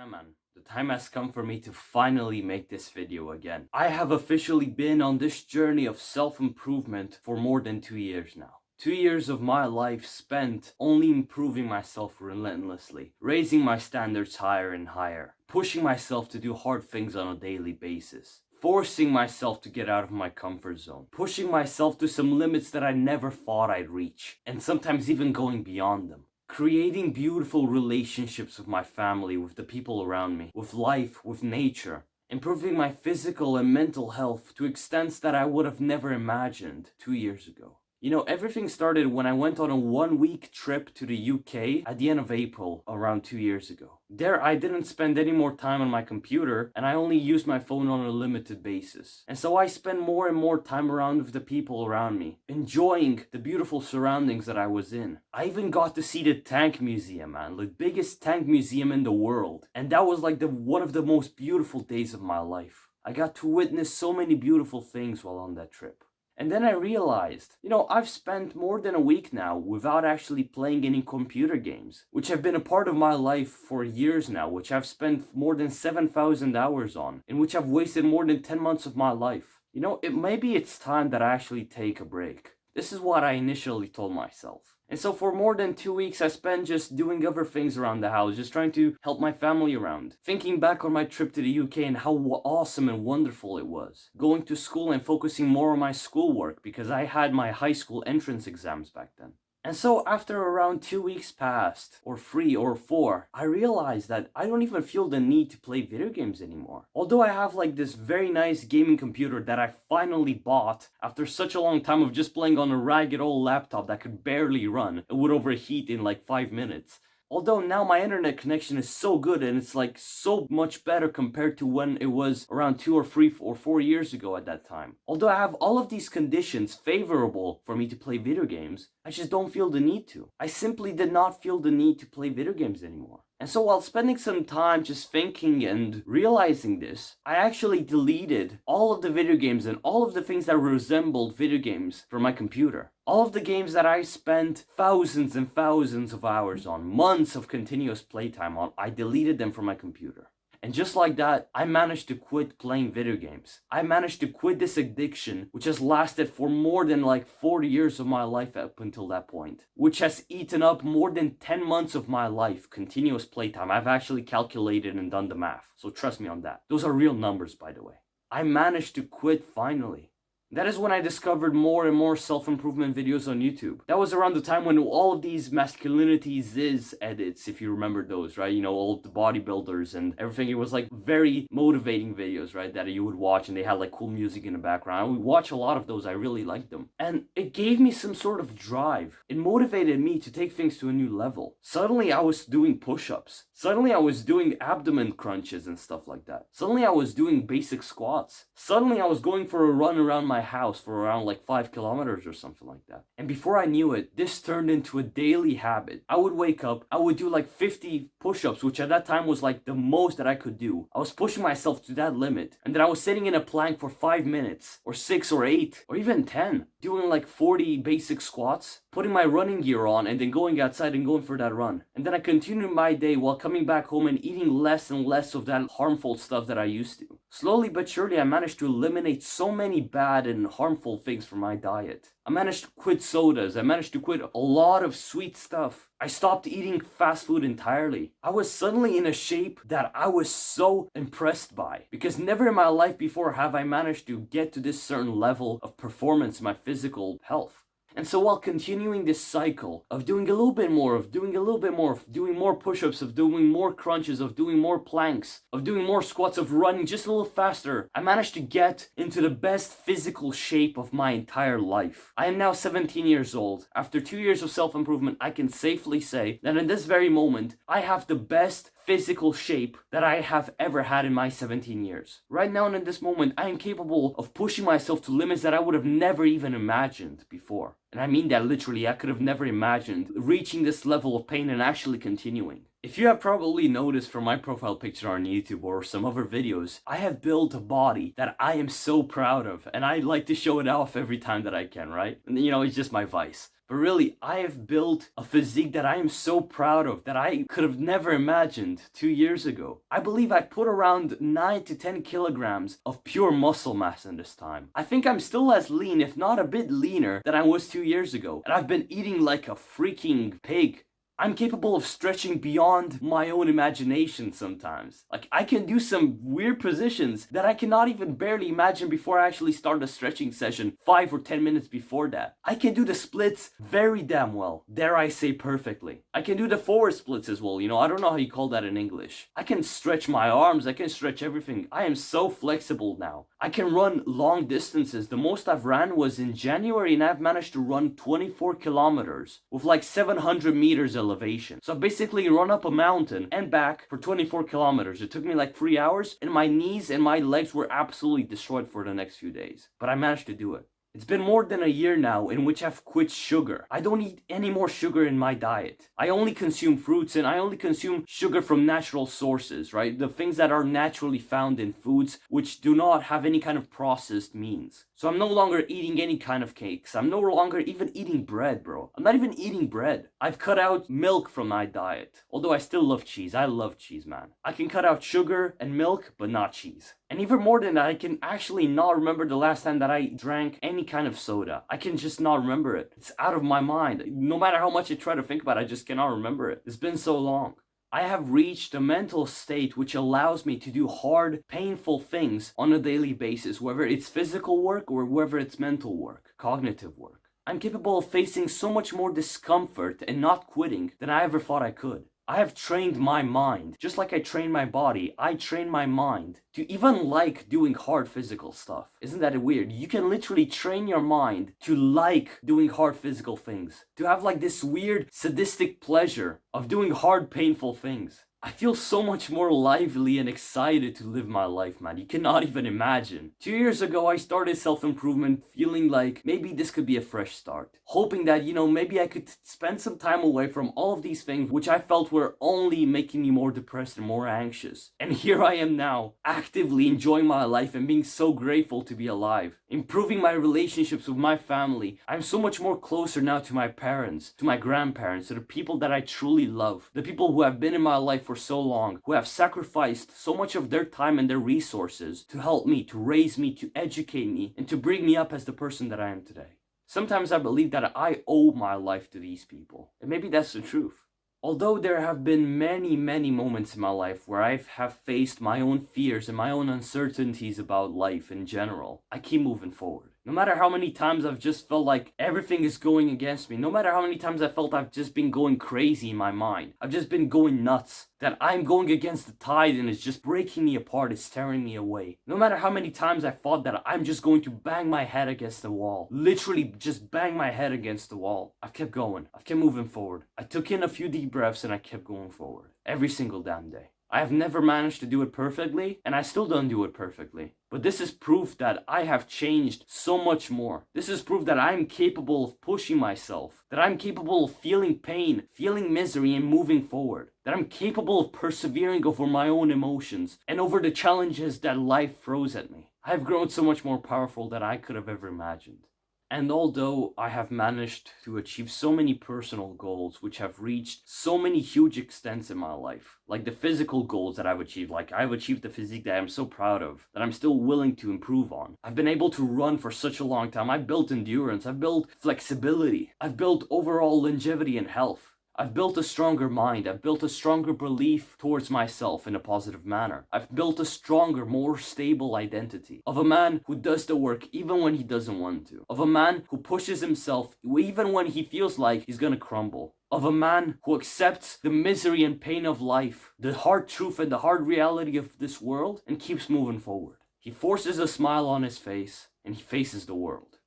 Yeah, man. The time has come for me to finally make this video again. I have officially been on this journey of self-improvement for more than 2 years now. 2 years of my life spent only improving myself relentlessly, raising my standards higher and higher, pushing myself to do hard things on a daily basis, forcing myself to get out of my comfort zone, pushing myself to some limits that I never thought I'd reach, and sometimes even going beyond them. Creating beautiful relationships with my family, with the people around me, with life, with nature. Improving my physical and mental health to extents that I would have never imagined 2 years ago. You know, everything started when I went on a 1 week trip to the UK at the end of April around 2 years ago. There I didn't spend any more time on my computer and I only used my phone on a limited basis. And so I spent more and more time around with the people around me, enjoying the beautiful surroundings that I was in. I even got to see the tank museum, man, the biggest tank museum in the world. And that was like one of the most beautiful days of my life. I got to witness so many beautiful things while on that trip. And then I realized, I've spent more than a week now without actually playing any computer games, which have been a part of my life for years now, which I've spent more than 7,000 hours on, in which I've wasted more than 10 months of my life. Maybe it's time that I actually take a break. This is what I initially told myself. And so for more than 2 weeks, I spent just doing other things around the house, just trying to help my family around. Thinking back on my trip to the UK and how awesome and wonderful it was. Going to school and focusing more on my schoolwork because I had my high school entrance exams back then. And so after around 2 weeks passed, or 3 or 4, I realized that I don't even feel the need to play video games anymore. Although I have like this very nice gaming computer that I finally bought after such a long time of just playing on a ragged old laptop that could barely run, it would overheat in like 5 minutes. Although now my internet connection is so good and it's like so much better compared to when it was around 2 or 3 or 4 years ago at that time. Although I have all of these conditions favorable for me to play video games, I just don't feel the need to. I simply did not feel the need to play video games anymore. And so while spending some time just thinking and realizing this, I actually deleted all of the video games and all of the things that resembled video games from my computer. All of the games that I spent thousands and thousands of hours on, months of continuous playtime on, I deleted them from my computer. And just like that, I managed to quit playing video games. I managed to quit this addiction, which has lasted for more than like 40 years of my life up until that point. Which has eaten up more than 10 months of my life, continuous playtime. I've actually calculated and done the math, so trust me on that. Those are real numbers, by the way. I managed to quit finally. That is when I discovered more and more self-improvement videos on YouTube. That was around the time when all of these masculinity Ziz edits, if you remember those, right? All the bodybuilders and everything. It was like very motivating videos, right? That you would watch and they had like cool music in the background. I would watch a lot of those. I really liked them. And it gave me some sort of drive. It motivated me to take things to a new level. Suddenly I was doing push-ups. Suddenly I was doing abdomen crunches and stuff like that. Suddenly I was doing basic squats. Suddenly I was going for a run around my house for around like 5 kilometers or something like that. And before I knew it, this turned into a daily habit. I would wake up, I would do like 50 push-ups, which at that time was like the most that I could do. I was pushing myself to that limit. And then I was sitting in a plank for 5 minutes, or 6 or 8, or even 10, doing like 40 basic squats, putting my running gear on, and then going outside and going for that run. And then I continued my day while coming back home and eating less and less of that harmful stuff that I used to. Slowly but surely, I managed to eliminate so many bad and harmful things from my diet. I managed to quit sodas. I managed to quit a lot of sweet stuff. I stopped eating fast food entirely. I was suddenly in a shape that I was so impressed by, because never in my life before have I managed to get to this certain level of performance in my physical health. And so while continuing this cycle of doing a little bit more, of doing a little bit more, of doing more push-ups, of doing more crunches, of doing more planks, of doing more squats, of running just a little faster, I managed to get into the best physical shape of my entire life. I am now 17 years old. After 2 years of self-improvement, I can safely say that in this very moment, I have the best physical shape that I have ever had in my 17 years. Right now and in this moment, I am capable of pushing myself to limits that I would have never even imagined before. And I mean that literally. I could have never imagined reaching this level of pain and actually continuing. If you have probably noticed from my profile picture on YouTube or some other videos, I have built a body that I am so proud of, and I like to show it off every time that I can, right? And you know, it's just my vice. But really, I have built a physique that I am so proud of that I could have never imagined 2 years ago. I believe I put around 9 to 10 kilograms of pure muscle mass in this time. I think I'm still as lean, if not a bit leaner, than I was 2 years ago. And I've been eating like a freaking pig. I'm capable of stretching beyond my own imagination sometimes. Like, I can do some weird positions that I cannot even barely imagine before I actually start a stretching session 5 or 10 minutes before that. I can do the splits very damn well. Dare I say perfectly. I can do the forward splits as well. You know, I don't know how you call that in English. I can stretch my arms. I can stretch everything. I am so flexible now. I can run long distances. The most I've ran was in January, and I've managed to run 24 kilometers with like 700 meters elevation. So I basically run up a mountain and back for 24 kilometers. It took me like 3 hours, and my knees and my legs were absolutely destroyed for the next few days. But I managed to do it. It's been more than a year now in which I've quit sugar. I don't eat any more sugar in my diet. I only consume fruits, and I only consume sugar from natural sources, right? The things that are naturally found in foods which do not have any kind of processed means. So I'm no longer eating any kind of cakes. I'm no longer even eating bread, bro. I'm not even eating bread. I've cut out milk from my diet. Although I still love cheese. I love cheese, man. I can cut out sugar and milk, but not cheese. And even more than that, I can actually not remember the last time that I drank any kind of soda. I can just not remember it. It's out of my mind. No matter how much I try to think about it, I just cannot remember it. It's been so long. I have reached a mental state which allows me to do hard, painful things on a daily basis, whether it's physical work or whether it's mental work, cognitive work. I'm capable of facing so much more discomfort and not quitting than I ever thought I could. I have trained my mind, just like I trained my body. I train my mind to even like doing hard physical stuff. Isn't that weird? You can literally train your mind to like doing hard physical things, to have like this weird sadistic pleasure of doing hard, painful things. I feel so much more lively and excited to live my life, man. You cannot even imagine. 2 years ago, I started self-improvement feeling like maybe this could be a fresh start. Hoping that, maybe I could spend some time away from all of these things which I felt were only making me more depressed and more anxious. And here I am now, actively enjoying my life and being so grateful to be alive. Improving my relationships with my family. I'm so much more closer now to my parents, to my grandparents, to the people that I truly love. The people who have been in my life for so long, who have sacrificed so much of their time and their resources to help me, to raise me, to educate me, and to bring me up as the person that I am today. Sometimes I believe that I owe my life to these people, and maybe that's the truth. Although there have been many, many moments in my life where I have faced my own fears and my own uncertainties about life in general, I keep moving forward. No matter how many times I've just felt like everything is going against me, no matter how many times I felt I've just been going crazy in my mind, I've just been going nuts, that I'm going against the tide and it's just breaking me apart, it's tearing me away. No matter how many times I thought that I'm just going to bang my head against the wall, literally just bang my head against the wall, I've kept going, I've kept moving forward. I took in a few deep breaths and I kept going forward, every single damn day. I have never managed to do it perfectly, and I still don't do it perfectly. But this is proof that I have changed so much more. This is proof that I'm capable of pushing myself, that I'm capable of feeling pain, feeling misery, and moving forward. That I'm capable of persevering over my own emotions and over the challenges that life throws at me. I have grown so much more powerful than I could have ever imagined. And although I have managed to achieve so many personal goals which have reached so many huge extents in my life, like the physical goals that I've achieved, like I've achieved the physique that I'm so proud of, that I'm still willing to improve on. I've been able to run for such a long time. I've built endurance, I've built flexibility, I've built overall longevity and health. I've built a stronger mind. I've built a stronger belief towards myself in a positive manner. I've built a stronger, more stable identity of a man who does the work even when he doesn't want to. Of a man who pushes himself even when he feels like he's gonna crumble. Of a man who accepts the misery and pain of life, the hard truth and the hard reality of this world, and keeps moving forward. He forces a smile on his face and he faces the world.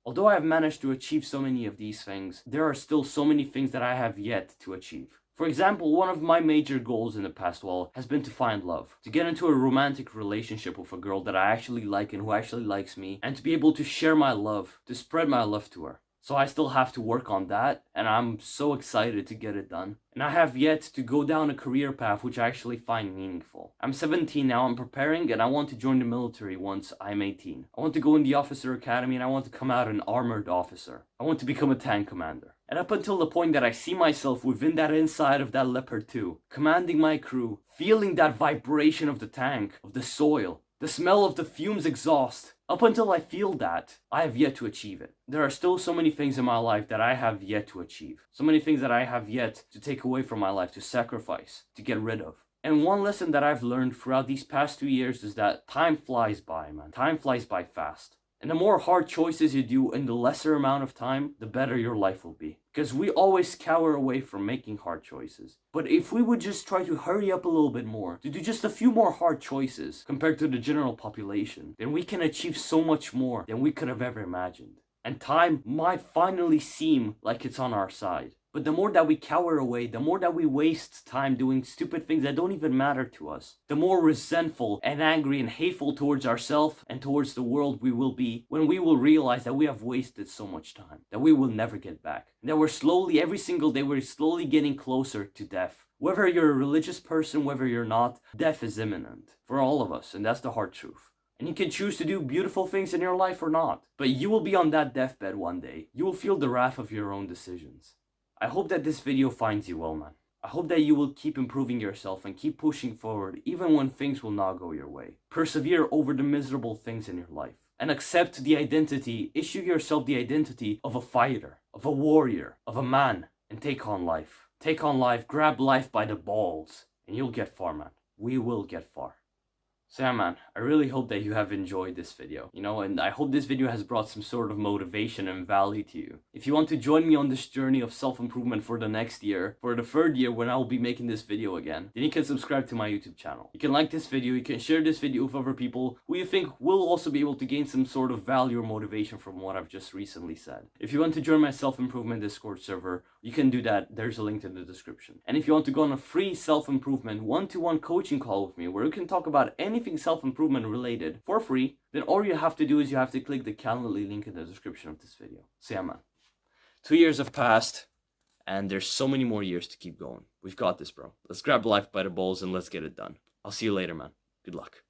Although I have managed to achieve so many of these things, there are still so many things that I have yet to achieve. For example, one of my major goals in the past while has been to find love. To get into a romantic relationship with a girl that I actually like and who actually likes me, and to be able to share my love, to spread my love to her. So I still have to work on that, and I'm so excited to get it done. And I have yet to go down a career path which I actually find meaningful. I'm 17 now, I'm preparing, and I want to join the military once I'm 18. I want to go in the officer academy, and I want to come out an armored officer. I want to become a tank commander. And up until the point that I see myself within that inside of that Leopard 2, commanding my crew, feeling that vibration of the tank, of the soil, the smell of the fumes exhaust, up until I feel that, I have yet to achieve it. There are still so many things in my life that I have yet to achieve. So many things that I have yet to take away from my life, to sacrifice, to get rid of. And one lesson that I've learned throughout these past 2 years is that time flies by, man. Time flies by fast. And the more hard choices you do in the lesser amount of time, the better your life will be. Because we always cower away from making hard choices. But if we would just try to hurry up a little bit more, to do just a few more hard choices compared to the general population, then we can achieve so much more than we could have ever imagined. And time might finally seem like it's on our side. But the more that we cower away, the more that we waste time doing stupid things that don't even matter to us, the more resentful and angry and hateful towards ourselves and towards the world we will be when we will realize that we have wasted so much time, that we will never get back. And that we're slowly, every single day, we're slowly getting closer to death. Whether you're a religious person, whether you're not, death is imminent for all of us, and that's the hard truth. And you can choose to do beautiful things in your life or not, but you will be on that deathbed one day. You will feel the wrath of your own decisions. I hope that this video finds you well, man. I hope that you will keep improving yourself and keep pushing forward even when things will not go your way. Persevere over the miserable things in your life. And accept the identity, issue yourself the identity of a fighter, of a warrior, of a man, and take on life. Take on life, grab life by the balls, and you'll get far, man. We will get far. So yeah, man, I really hope that you have enjoyed this video, and I hope this video has brought some sort of motivation and value to you. If you want to join me on this journey of self-improvement for the next year, for the third year when I will be making this video again, then you can subscribe to my YouTube channel. You can like this video, you can share this video with other people who you think will also be able to gain some sort of value or motivation from what I've just recently said. If you want to join my self-improvement Discord server, you can do that. There's a link in the description. And if you want to go on a free self-improvement one-to-one coaching call with me where you can talk about anything self-improvement related for free, then all you have to do is you have to click the Calendly link in the description of this video. So yeah, man. 2 years have passed and there's so many more years to keep going. We've got this, bro. Let's grab life by the balls and let's get it done. I'll see you later, man. Good luck.